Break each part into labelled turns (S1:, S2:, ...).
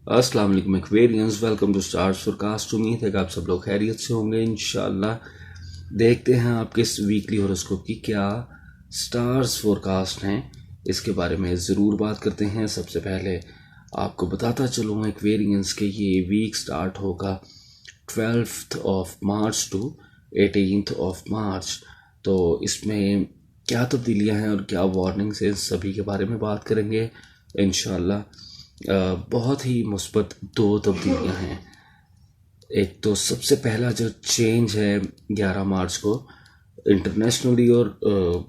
S1: अस्सलाम वालेकुम Aquarians, welcome to stars forecast. उम्मीद है कि आप सब लोग खैरियत से होंगे इंशाल्लाह। देखते हैं आपके इस वीकली हॉरोस्कोप की क्या स्टार्स फोरकास्ट हैं, इसके बारे में ज़रूर बात करते हैं। सबसे पहले आपको बताता चलूँ एक्वेरियंस के ये वीक स्टार्ट होगा 12th of March two 18th of March. तो इसमें क्या तब्दीलियां हैं और क्या वार्निंग्स हैं, सभी के बारे में बात करेंगे इंशाल्लाह। बहुत ही मुस्बत दो तब्दीलियां हैं। एक तो सबसे पहला जो चेंज है 11 मार्च को इंटरनेशनली और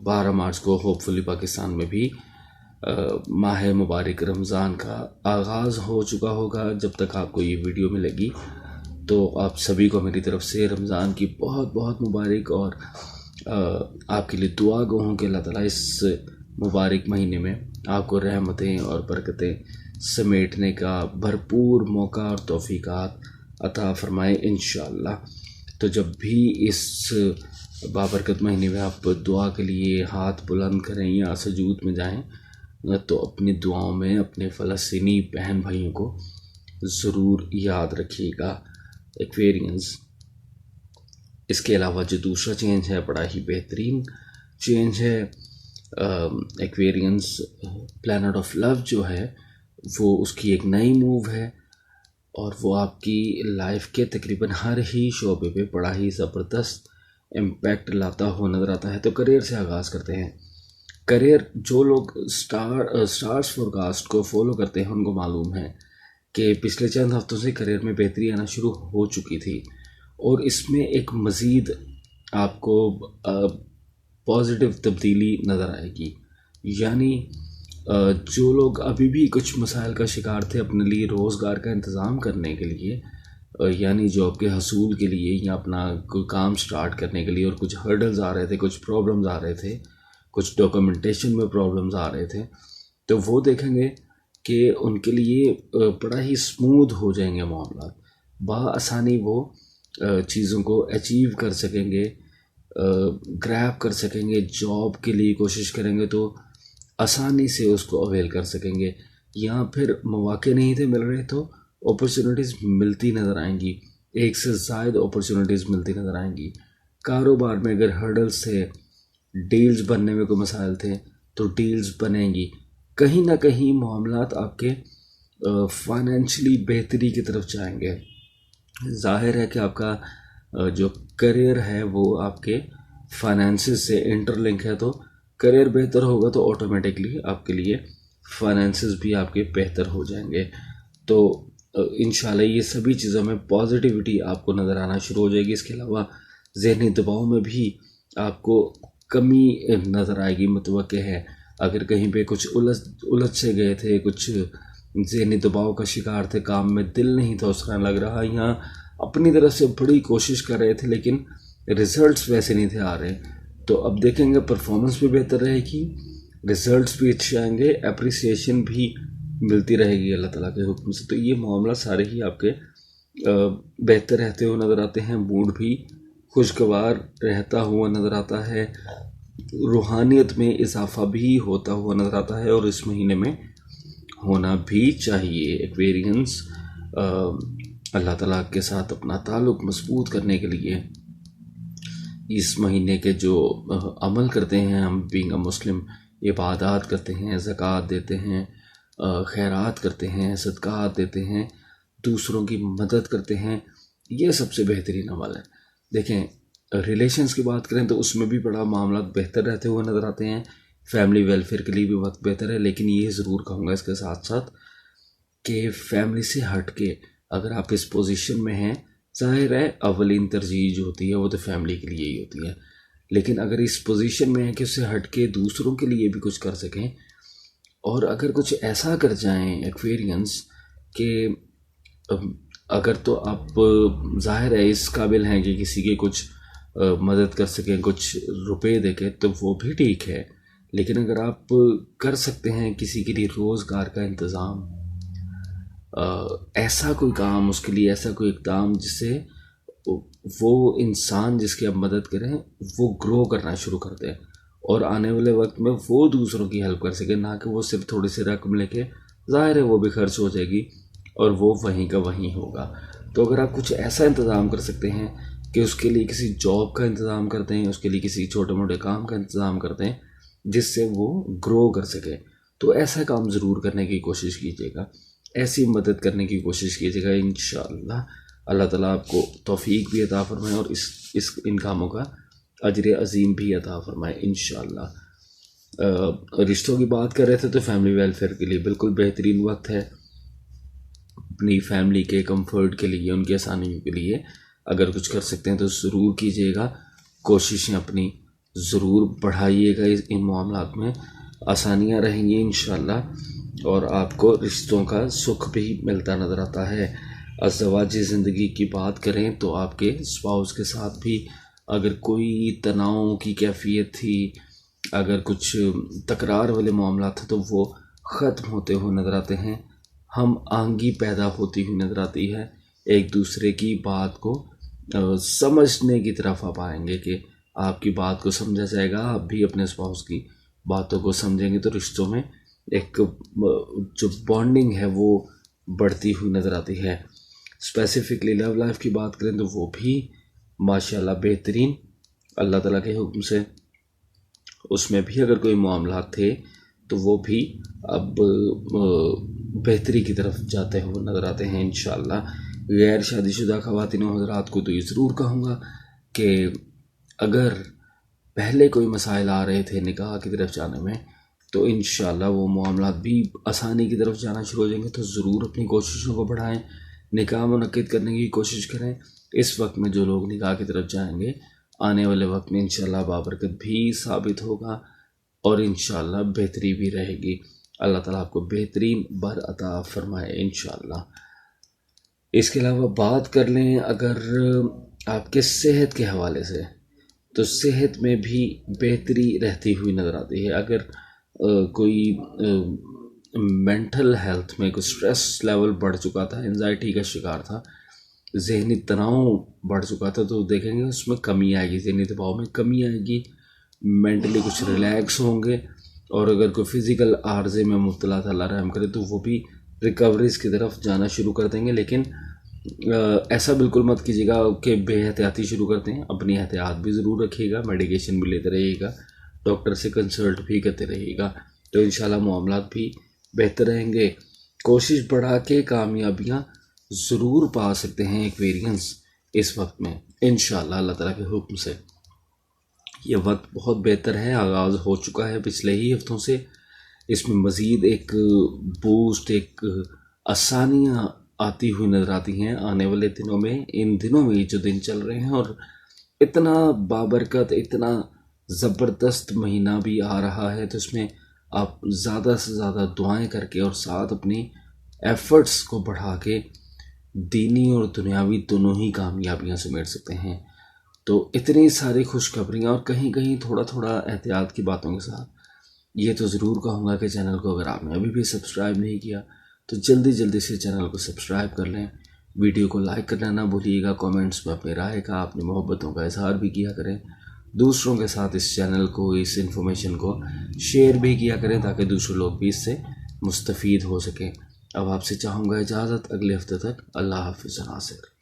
S1: 12 मार्च को होपफुली पाकिस्तान में भी माह मुबारक रमज़ान का आगाज़ हो चुका होगा। जब तक आपको ये वीडियो मिलेगी तो आप सभी को मेरी तरफ से रमज़ान की बहुत बहुत मुबारक, और आपके लिए दुआ गो हूँ कि अल्लाह ताला इस मुबारक महीने में आपको रहमतें और बरकतें समेटने का भरपूर मौका और तौफीकात अता फरमाए इंशाअल्लाह। तो जब भी इस बाबरकत महीने में आप दुआ के लिए हाथ बुलंद करें या सजूद में जाएं, तो अपनी दुआओं में अपने फ़लस्तीनी बहन भाइयों को ज़रूर याद रखिएगा एक्वेरियंस। इसके अलावा जो दूसरा चेंज है बड़ा ही बेहतरीन चेंज है एक्वेरियंस। प्लैनेट ऑफ लव जो है वो उसकी एक नई मूव है और वो आपकी लाइफ के तकरीबन हर ही शोबे पे बड़ा ही ज़बरदस्त इम्पैक्ट लाता हुआ नज़र आता है। तो करियर से आगाज़ करते हैं। करियर, जो लोग स्टार्स फोरकास्ट को फॉलो करते हैं उनको मालूम है कि पिछले चंद हफ्तों से करियर में बेहतरी आना शुरू हो चुकी थी और इसमें एक मज़ीद आपको पॉजिटिव तब्दीली नज़र आएगी। यानी जो लोग अभी भी कुछ मसाइल का शिकार थे अपने लिए रोज़गार का इंतज़ाम करने के लिए, यानी जॉब के हसूल के लिए या अपना कोई काम स्टार्ट करने के लिए, और कुछ हर्डल्स आ रहे थे, कुछ प्रॉब्लम्स आ रहे थे, कुछ डॉक्यूमेंटेशन में प्रॉब्लम्स आ रहे थे, तो वो देखेंगे कि उनके लिए बड़ा ही स्मूथ हो जाएंगे मामला। बआसानी वो चीज़ों को अचीव कर सकेंगे, ग्रैब कर सकेंगे। जॉब के लिए कोशिश करेंगे तो आसानी से उसको अवेल कर सकेंगे, या फिर मौके नहीं थे मिल रहे तो अपॉर्चुनिटीज़ मिलती नज़र आएंगी, एक से ज़ायद अपॉर्चुनिटीज़ मिलती नज़र आएंगी। कारोबार में अगर हर्डल्स थे, डील्स बनने में कोई मसाइल थे, तो डील्स बनेंगी। कहीं ना कहीं मामलात आपके फाइनेंशियली बेहतरी की तरफ जाएंगे। ज़ाहिर है कि आपका जो करियर है वो आपके फाइनेंसिस से इंटरलिंक है, तो करियर बेहतर होगा तो ऑटोमेटिकली आपके लिए फाइनेंसिस भी आपके बेहतर हो जाएंगे। तो इंशाल्लाह ये सभी चीज़ों में पॉजिटिविटी आपको नज़र आना शुरू हो जाएगी। इसके अलावा ज़हनी दबाव में भी आपको कमी नज़र आएगी, मुतवक्के है। अगर कहीं पे कुछ उलझ से गए थे, कुछ ज़हनी दबाव का शिकार थे, काम में दिल नहीं था उस तरह लग रहा, या अपनी तरफ से बड़ी कोशिश कर रहे थे लेकिन रिज़ल्ट्स वैसे नहीं थे आ रहे, तो अब देखेंगे परफॉर्मेंस भी बेहतर रहेगी, रिज़ल्ट्स भी अच्छे आएंगे, अप्रिसिएशन भी मिलती रहेगी अल्लाह ताला के हुक्म से। तो ये मामला सारे ही आपके बेहतर रहते हुए नज़र आते हैं। मूड भी खुशगवार रहता हुआ नज़र आता है, रूहानियत में इजाफा भी होता हुआ नज़र आता है, और इस महीने में होना भी चाहिए एक्वेरियंस। अल्लाह ताला के साथ अपना ताल्लुक़ मजबूत करने के लिए इस महीने के जो अमल करते हैं हम, बीइंग अ मुस्लिम, इबादत करते हैं, ज़कात देते हैं, खैरात करते हैं, सदक़ात देते हैं, दूसरों की मदद करते हैं, ये सबसे बेहतरीन अमल है। देखें रिलेशंस की बात करें तो उसमें भी बड़ा मामला बेहतर रहते हुए नज़र आते हैं। फैमिली वेलफेयर के लिए भी वक्त बेहतर है, लेकिन ये ज़रूर कहूँगा इसके साथ साथ कि फैमिली से हट के अगर आप इस पोजीशन में हैं, ज़ाहिर है अवलीन तरजीह जो होती है वो तो फैमिली के लिए ही होती है, लेकिन अगर इस पोजीशन में है कि उससे हट के दूसरों के लिए भी कुछ कर सकें, और अगर कुछ ऐसा कर जाएं एक्वेरियंस कि अगर तो आप ज़ाहिर है इस काबिल हैं कि किसी के कुछ मदद कर सकें, कुछ रुपए देके, तो वो भी ठीक है। लेकिन अगर आप कर सकते हैं किसी के लिए रोज़गार का इंतज़ाम, ऐसा कोई काम, उसके लिए ऐसा कोई इक़दाम जिससे वो इंसान जिसकी आप मदद करें वो ग्रो करना शुरू कर दे और आने वाले वक्त में वो दूसरों की हेल्प कर सके, ना कि वो सिर्फ थोड़ी सी रकम लेके, ज़ाहिर है वो भी खर्च हो जाएगी اور وہ وہیں کا وہیں ہوگا. تو اگر آپ کچھ ایسا انتظام کر سکتے ہیں کہ اس کے لیے کسی جاب کا انتظام کرتے ہیں، اس کے لیے کسی چھوٹے موٹے کام کا انتظام کرتے ہیں جس سے وہ گرو کر سکے، تو ایسا کام ضرور کرنے کی کوشش کیجیے گا، ایسی مدد کرنے کی کوشش کیجیے گا. انشاءاللہ اللہ تعالیٰ آپ کو توفیق بھی عطا فرمائے اور ان کاموں کا اجر عظیم بھی عطا فرمائے انشاءاللہ. رشتوں کی بات کر رہے تھے تو فیملی ویلفیئر کے لیے بالکل بہترین وقت ہے. اپنی فیملی کے کمفرٹ کے لیے، ان کی آسانیوں کے لیے اگر کچھ کر سکتے ہیں تو ضرور کیجیے گا. کوششیں اپنی ضرور بڑھائیے گا، ان معاملات میں آسانیاں رہیں گی انشاءاللہ، اور آپ کو رشتوں کا سکھ بھی ملتا نظر آتا ہے. ازدواجی زندگی کی بات کریں تو آپ کے اسپاؤس کے ساتھ بھی اگر کوئی تناؤ کی کیفیت تھی، اگر کچھ تکرار والے معاملات تھے تو وہ ختم ہوتے ہوئے نظر آتے ہیں. ہم آہنگی پیدا ہوتی ہوئی نظر آتی ہے، ایک دوسرے کی بات کو سمجھنے کی طرف آپ آئیں گے کہ آپ کی بات کو سمجھا جائے گا، آپ بھی اپنے اسپاؤس کی باتوں کو سمجھیں گے، تو رشتوں میں ایک جو بانڈنگ ہے وہ بڑھتی ہوئی نظر آتی ہے. اسپیسیفکلی لو لائف کی بات کریں تو وہ بھی ماشاءاللہ بہترین اللہ تعالیٰ کے حکم سے. اس میں بھی اگر کوئی معاملات تھے تو وہ بھی اب بہتری کی طرف جاتے ہوئے نظر آتے ہیں انشاءاللہ. غیر شادی شدہ خواتین و حضرات کو تو یہ ضرور کہوں گا کہ اگر پہلے کوئی مسائل آ رہے تھے نکاح کی طرف جانے میں تو انشاءاللہ وہ معاملات بھی آسانی کی طرف جانا شروع ہو جائیں گے. تو ضرور اپنی کوششوں کو بڑھائیں، نکاح منعقد کرنے کی کوشش کریں. اس وقت میں جو لوگ نکاح کی طرف جائیں گے آنے والے وقت میں انشاءاللہ بابرکت بھی ثابت ہوگا اور انشاءاللہ بہتری بھی رہے گی. اللہ تعالیٰ آپ کو بہترین بر عطا فرمائے انشاءاللہ. اس کے علاوہ بات کر لیں اگر آپ کے صحت کے حوالے سے، تو صحت میں بھی بہتری رہتی ہوئی نظر آتی ہے. اگر کوئی مینٹل ہیلتھ میں کوئی سٹریس لیول بڑھ چکا تھا، انزائٹی کا شکار تھا، ذہنی تناؤ بڑھ چکا تھا، تو دیکھیں گے اس میں کمی آئے گی، ذہنی دباؤ میں کمی آئے گی، مینٹلی کچھ ریلیکس ہوں گے. اور اگر کوئی فزیکل عارضے میں مبتلا تھا، اللہ رحم کرے، تو وہ بھی ریکوریز کی طرف جانا شروع کر دیں گے. لیکن ایسا بالکل مت کیجیے گا کہ بے احتیاطی شروع کرتے ہیں. اپنی احتیاط بھی ضرور رکھیے گا، میڈیکیشن بھی لیتے رہیے گا، ڈاکٹر سے کنسلٹ بھی کرتے رہیے گا، تو انشاءاللہ معاملات بھی بہتر رہیں گے. کوشش بڑھا کے کامیابیاں ضرور پا سکتے ہیں ایک ویرینس اس وقت میں انشاءاللہ اللہ تعالیٰ کے حکم سے. یہ وقت بہت بہتر ہے، آغاز ہو چکا ہے پچھلے ہی ہفتوں سے. اس میں مزید ایک بوسٹ، ایک آسانیاں آتی ہوئی نظر آتی ہیں آنے والے دنوں میں. ان دنوں میں جو دن چل رہے ہیں اور اتنا بابرکت، اتنا زبردست مہینہ بھی آ رہا ہے، تو اس میں آپ زیادہ سے زیادہ دعائیں کر کے اور ساتھ اپنی ایفرٹس کو بڑھا کے دینی اور دنیاوی دونوں ہی کامیابیاں سمیٹ سکتے ہیں. تو اتنی ساری خوشخبریاں اور کہیں کہیں تھوڑا تھوڑا احتیاط کی باتوں کے ساتھ یہ تو ضرور کہوں گا کہ چینل کو اگر آپ نے ابھی بھی سبسکرائب نہیں کیا تو جلدی جلدی سے چینل کو سبسکرائب کر لیں. ویڈیو کو لائک کرنا نہ بھولیے گا، کومنٹس میں اپنی رائے کا، اپنی محبتوں کا اظہار بھی کیا کریں. دوسروں کے ساتھ اس چینل کو، اس انفارمیشن کو شیئر بھی کیا کریں تاکہ دوسرے لوگ بھی اس سے مستفید ہو سکیں. اب آپ سے چاہوں گا اجازت، اگلے ہفتے تک اللہ حافظ ناصر.